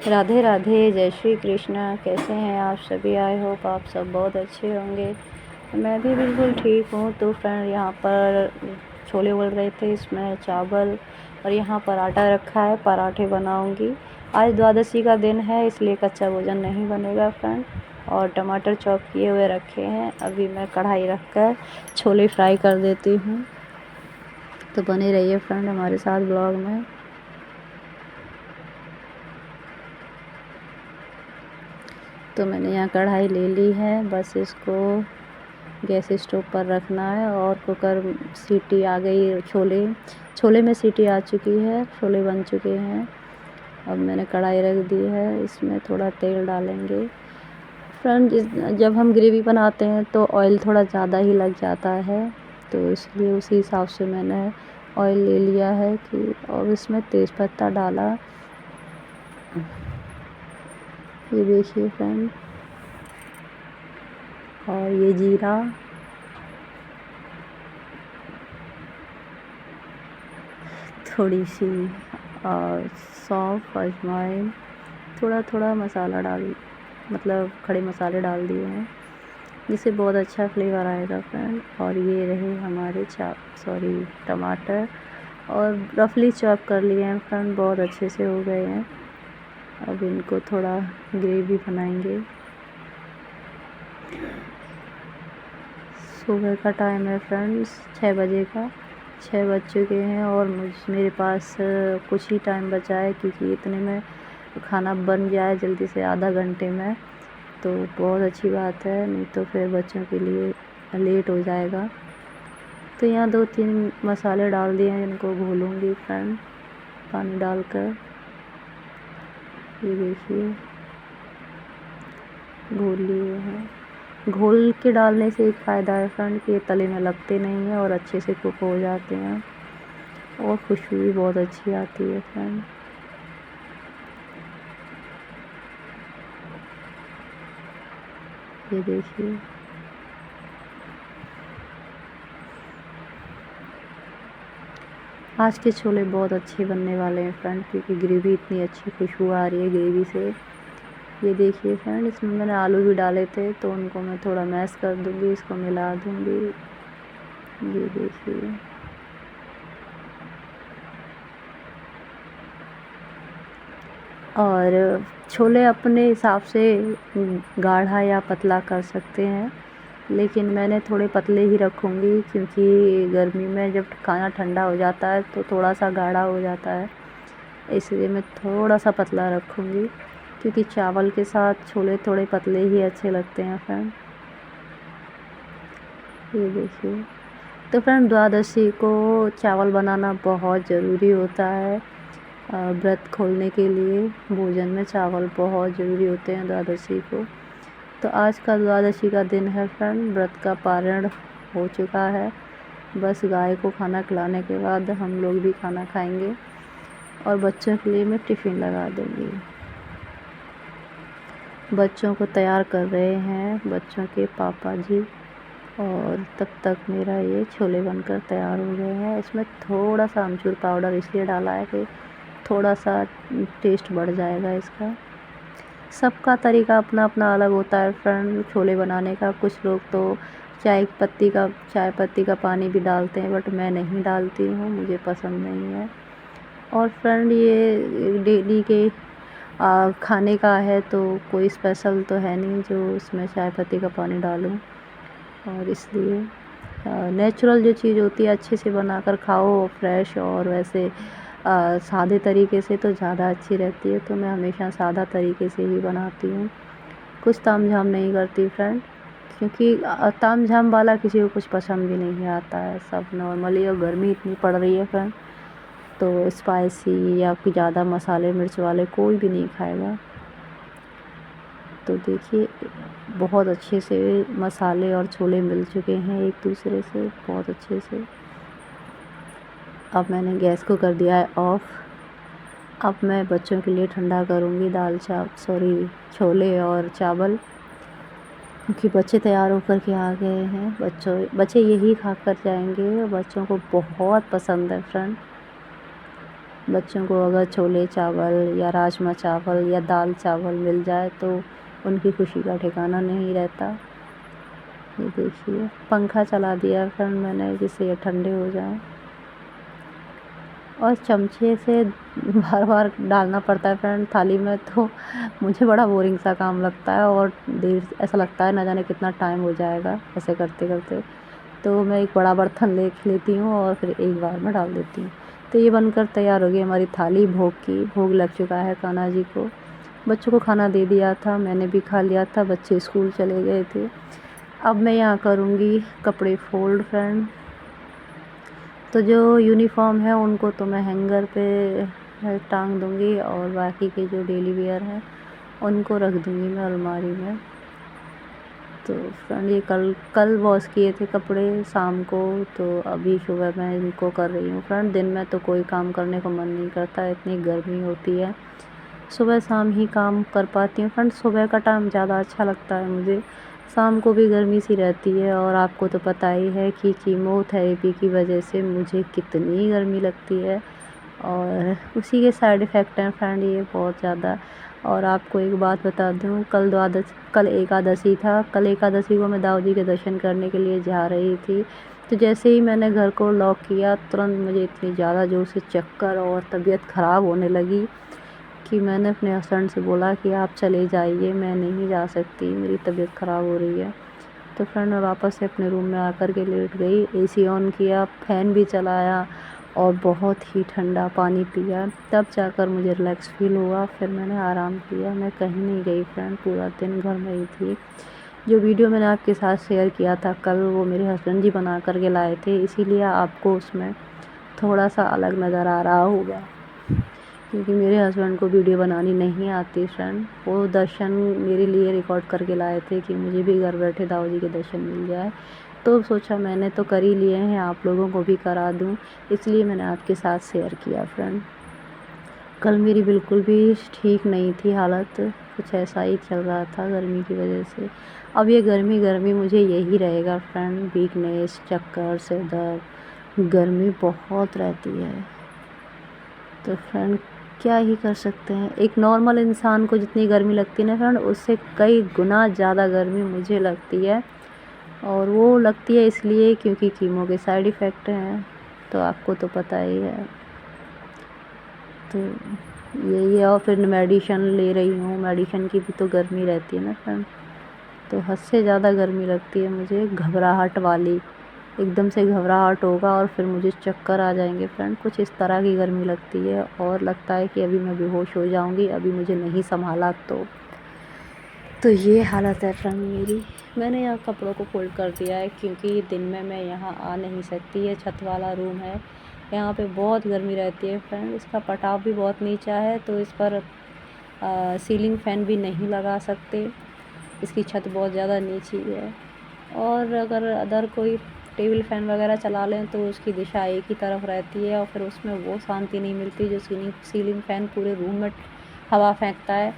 राधे राधे, जय श्री कृष्णा। कैसे हैं आप सभी? आई होप आप सब बहुत अच्छे होंगे। मैं भी बिल्कुल ठीक हूँ। तो फ्रेंड, यहाँ पर छोले उबल रहे थे, इसमें चावल और यहाँ पर आटा रखा है, पराठे बनाऊँगी। आज द्वादशी का दिन है, इसलिए कच्चा भोजन नहीं बनेगा फ्रेंड। और टमाटर चॉप किए हुए रखे हैं। अभी मैं कढ़ाई रख कर छोले फ्राई कर देती हूँ। तो बने रहिए फ्रेंड हमारे साथ ब्लॉग में। तो मैंने यहाँ कढ़ाई ले ली है, बस इसको गैस स्टोव पर रखना है। और कुकर सीटी आ गई, छोले में सीटी आ चुकी है, छोले बन चुके हैं। अब मैंने कढ़ाई रख दी है, इसमें थोड़ा तेल डालेंगे फ्रेंड। जब हम ग्रेवी बनाते हैं तो ऑयल थोड़ा ज़्यादा ही लग जाता है, तो इसलिए उसी हिसाब से मैंने ऑयल ले लिया है कि। और इसमें तेज़पत्ता डाला, ये देखिए फ्रेंड, और ये जीरा, थोड़ी सी और सौंफ, अजवाइन, थोड़ा थोड़ा मसाला मतलब खड़े मसाले डाल दिए हैं, जिससे बहुत अच्छा फ्लेवर आएगा फ्रेंड। और ये रहे हमारे टमाटर, और रफली चॉप कर लिए हैं फ्रेंड, बहुत अच्छे से हो गए हैं। अब इनको थोड़ा ग्रेवी बनाएंगे। सुबह का टाइम है फ्रेंड्स, 6 बजे का, 6 बज चुके हैं। और मेरे पास कुछ ही टाइम बचा है, क्योंकि इतने में खाना बन जाए जल्दी से, आधा घंटे में, तो बहुत अच्छी बात है। नहीं तो फिर बच्चों के लिए लेट हो जाएगा। तो यहाँ 2-3 मसाले डाल दिए हैं, इनको घोलूँगी फ्रेंड पानी डालकर। ये देखिए घोल लिए हैं। घोल के डालने से एक फ़ायदा है फ्रेंड कि ये तले में लगते नहीं हैं और अच्छे से कुक हो जाते हैं, और खुशबू भी बहुत अच्छी आती है फ्रेंड। ये देखिए, आज के छोले बहुत अच्छे बनने वाले हैं फ्रेंड, क्योंकि ग्रेवी इतनी अच्छी खुशबू आ रही है ग्रेवी से। ये देखिए फ्रेंड, इसमें मैंने आलू भी डाले थे, तो उनको मैं थोड़ा मैश कर दूँगी, इसको मिला दूँगी। ये देखिए, और छोले अपने हिसाब से गाढ़ा या पतला कर सकते हैं, लेकिन मैंने थोड़े पतले ही रखूँगी, क्योंकि गर्मी में जब खाना ठंडा हो जाता है तो थोड़ा सा गाढ़ा हो जाता है, इसलिए मैं थोड़ा सा पतला रखूँगी, क्योंकि चावल के साथ छोले थोड़े पतले ही अच्छे लगते हैं फ्रेंड। ये देखिए, तो फ्रेंड, द्वादशी को चावल बनाना बहुत ज़रूरी होता है। व्रत खोलने के लिए भोजन में चावल बहुत ज़रूरी होते हैं द्वादशी को। तो आज का द्वादशी का दिन है फ्रेंड, व्रत का पारण हो चुका है। बस गाय को खाना खिलाने के बाद हम लोग भी खाना खाएंगे, और बच्चों के लिए मैं टिफ़िन लगा दूँगी। बच्चों को तैयार कर रहे हैं बच्चों के पापा जी, और तब तक मेरा ये छोले बनकर तैयार हो गए हैं। इसमें थोड़ा सा अमचूर पाउडर इसलिए डाला है कि थोड़ा सा टेस्ट बढ़ जाएगा इसका। सबका तरीका अपना अपना अलग होता है फ्रेंड छोले बनाने का। कुछ लोग तो चाय पत्ती का पानी भी डालते हैं, बट मैं नहीं डालती हूँ, मुझे पसंद नहीं है। और फ्रेंड, ये डेली के खाने का है, तो कोई स्पेशल तो है नहीं जो उसमें चाय पत्ती का पानी डालूँ। और इसलिए नेचुरल जो चीज़ होती है अच्छे से बनाकर खाओ, फ्रेश, और वैसे सादे तरीके से तो ज़्यादा अच्छी रहती है। तो मैं हमेशा सादा तरीके से ही बनाती हूँ, कुछ तामझाम नहीं करती फ्रेंड, क्योंकि तामझाम वाला किसी को कुछ पसंद भी नहीं आता है, सब नॉर्मली। और गर्मी इतनी पड़ रही है फ्रेंड, तो स्पाइसी या फिर ज़्यादा मसाले मिर्च वाले कोई भी नहीं खाएगा। तो देखिए, बहुत अच्छे से मसाले और छोले मिल चुके हैं एक दूसरे से, बहुत अच्छे से। अब मैंने गैस को कर दिया है ऑफ़। अब मैं बच्चों के लिए ठंडा करूँगी छोले और चावल, क्योंकि बच्चे तैयार होकर के आ गए हैं। बच्चे यही खा कर जाएंगे, बच्चों को बहुत पसंद है फ्रेंड। बच्चों को अगर छोले चावल या राजमा चावल या दाल चावल मिल जाए तो उनकी खुशी का ठिकाना नहीं रहता। ये देखिए पंखा चला दिया फ्रेंड मैंने जिससे ये ठंडे हो जाएं, और चमचे से बार बार डालना पड़ता है फ्रेंड थाली में, तो मुझे बड़ा बोरिंग सा काम लगता है और देर ऐसा लगता है ना जाने कितना टाइम हो जाएगा ऐसे करते करते। तो मैं एक बड़ा बर्तन देख लेती हूँ और फिर एक बार में डाल देती हूँ। तो ये बनकर तैयार हो गई हमारी थाली भोग की। भोग लग चुका है कान्हा जी को। बच्चों को खाना दे दिया था, मैंने भी खा लिया था, बच्चे स्कूल चले गए थे। अब मैं यहाँ करूँगी कपड़े फोल्ड फ्रेंड। तो जो यूनिफॉर्म है उनको तो मैं हैंगर पे टांग दूँगी और बाकी के जो डेली वेयर हैं उनको रख दूँगी मैं अलमारी में। तो फ्रेंड ये कल वॉश किए थे कपड़े शाम को, तो अभी सुबह मैं इनको कर रही हूँ फ्रेंड। दिन में तो कोई काम करने को मन नहीं करता, इतनी गर्मी होती है। सुबह शाम ही काम कर पाती हूँ फ्रेंड। सुबह का टाइम ज़्यादा अच्छा लगता है मुझे, शाम को भी गर्मी सी रहती है। और आपको तो पता ही है कि कीमोथेरेपी की वजह से मुझे कितनी गर्मी लगती है, और उसी के साइड इफ़ेक्ट हैं फ्रेंड ये बहुत ज़्यादा। और आपको एक बात बता दूं, कल एकादशी था। कल एकादशी को मैं दाऊ जी के दर्शन करने के लिए जा रही थी। तो जैसे ही मैंने घर को लॉक किया तुरंत मुझे इतनी ज़्यादा ज़ोर से चक्कर और तबीयत ख़राब होने लगी कि मैंने अपने हस्बैंड से बोला कि आप चले जाइए, मैं नहीं जा सकती, मेरी तबीयत ख़राब हो रही है। तो फ्रेंड मैं वापस से अपने रूम में आकर के लेट गई, एसी ऑन किया, फ़ैन भी चलाया और बहुत ही ठंडा पानी पिया, तब जाकर मुझे रिलैक्स फील हुआ। फिर मैंने आराम किया। मैं कहीं नहीं गई फ्रेंड, पूरा दिन घर में ही थी। जो वीडियो मैंने आपके साथ शेयर किया था कल, वो मेरे हस्बैंड जी बना कर के लाए थे, इसीलिए आपको उसमें थोड़ा सा अलग नज़र आ रहा होगा, क्योंकि मेरे हस्बैंड को वीडियो बनानी नहीं आती फ्रेंड। वो दर्शन मेरे लिए रिकॉर्ड करके लाए थे कि मुझे भी घर बैठे दाऊ जी के दर्शन मिल जाए। तो सोचा मैंने तो कर ही लिए हैं, आप लोगों को भी करा दूं, इसलिए मैंने आपके साथ शेयर किया फ्रेंड। कल मेरी बिल्कुल भी ठीक नहीं थी हालत, कुछ ऐसा ही चल रहा था गर्मी की वजह से। अब ये गर्मी मुझे यही रहेगा फ्रेंड, वीकनेस, चक्कर, सिर दर्द, गर्मी बहुत रहती है। तो फ्रेंड क्या ही कर सकते हैं, एक नॉर्मल इंसान को जितनी गर्मी लगती है ना फ्रेंड, उससे कई गुना ज़्यादा गर्मी मुझे लगती है। और वो लगती है इसलिए क्योंकि कीमो के साइड इफ़ेक्ट हैं, तो आपको तो पता ही है। तो यही है। और फिर मेडिसिन ले रही हूँ, मेडिसिन की भी तो गर्मी रहती है ना फ्रेंड, तो हद से ज़्यादा गर्मी लगती है मुझे, घबराहट वाली, एकदम से घबराहट होगा और फिर मुझे चक्कर आ जाएंगे फ्रेंड, कुछ इस तरह की गर्मी लगती है। और लगता है कि अभी मैं बेहोश हो जाऊंगी, अभी मुझे नहीं संभाला तो ये हालत है फ्रेंड मेरी। मैंने यहाँ कपड़ों को फोल्ड कर दिया है क्योंकि दिन में मैं यहाँ आ नहीं सकती, है छत वाला रूम है, यहाँ पे बहुत गर्मी रहती है फ्रेंड। इसका पटाव भी बहुत नीचा है, तो इस पर सीलिंग फ़ैन भी नहीं लगा सकते, इसकी छत बहुत ज़्यादा नीची है। और अगर अदर कोई टेबल फ़ैन वगैरह चला लें तो उसकी दिशा एक ही तरफ रहती है और फिर उसमें वो शांति नहीं मिलती जो सीलिंग फ़ैन पूरे रूम में हवा फेंकता है,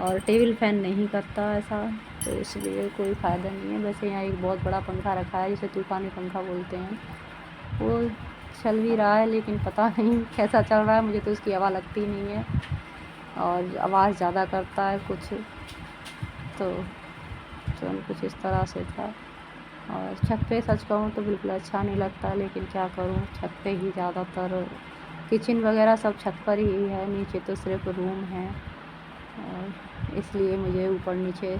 और टेबल फ़ैन नहीं करता ऐसा, तो इसलिए कोई फ़ायदा नहीं है। वैसे यहाँ एक बहुत बड़ा पंखा रखा है जिसे तूफ़ानी पंखा बोलते हैं, वो चल भी रहा है, लेकिन पता नहीं कैसा चल रहा है, मुझे तो उसकी हवा लगती नहीं है और आवाज़ ज़्यादा करता है कुछ, तो कुछ इस तरह से था। और छत पे सच कहूँ तो बिल्कुल अच्छा नहीं लगता, लेकिन क्या करूँ, छत पे ही ज़्यादातर किचन वगैरह सब छत पर ही है, नीचे तो सिर्फ रूम है। और इसलिए मुझे ऊपर नीचे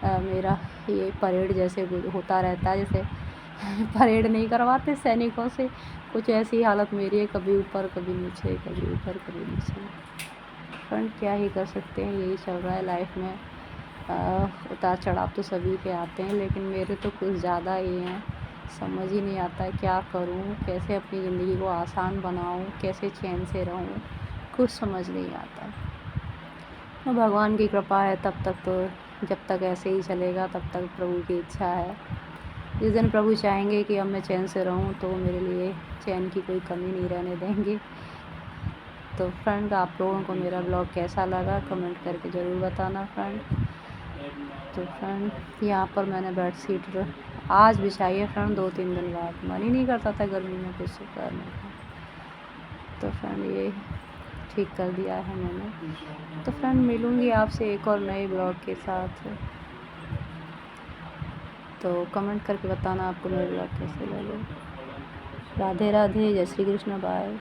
मेरा ये परेड जैसे होता रहता है, जैसे परेड नहीं करवाते सैनिकों से, कुछ ऐसी हालत मेरी है, कभी ऊपर कभी नीचे, कभी ऊपर कभी नीचे। फ्रेंड क्या ही कर सकते हैं, यही चल रहा है लाइफ में। उतार चढ़ाव तो सभी के आते हैं, लेकिन मेरे तो कुछ ज़्यादा ही हैं। समझ ही नहीं आता है क्या करूं, कैसे अपनी ज़िंदगी को आसान बनाऊं, कैसे चैन से रहूं, कुछ समझ नहीं आता। तो भगवान की कृपा है, तब तक तो जब तक ऐसे ही चलेगा तब तक प्रभु की इच्छा है। जिस दिन प्रभु चाहेंगे कि अब मैं चैन से रहूं तो मेरे लिए चैन की कोई कमी नहीं रहने देंगे। तो फ्रेंड आप लोगों को मेरा ब्लॉग कैसा लगा कमेंट करके ज़रूर बताना फ्रेंड। तो फ्रेंड यहाँ पर मैंने बेडशीट आज बिछाई है फ्रेंड, 2-3 दिन बाद, मन ही नहीं करता था गर्मी में कुछ करने का। तो फ्रेंड ये ठीक कर दिया है मैंने। तो फ्रेंड मिलूँगी आपसे एक और नए ब्लॉग के साथ, तो कमेंट करके बताना आपको मेरे ब्लॉग कैसे लगे। राधे राधे, जय श्री कृष्ण, बाय।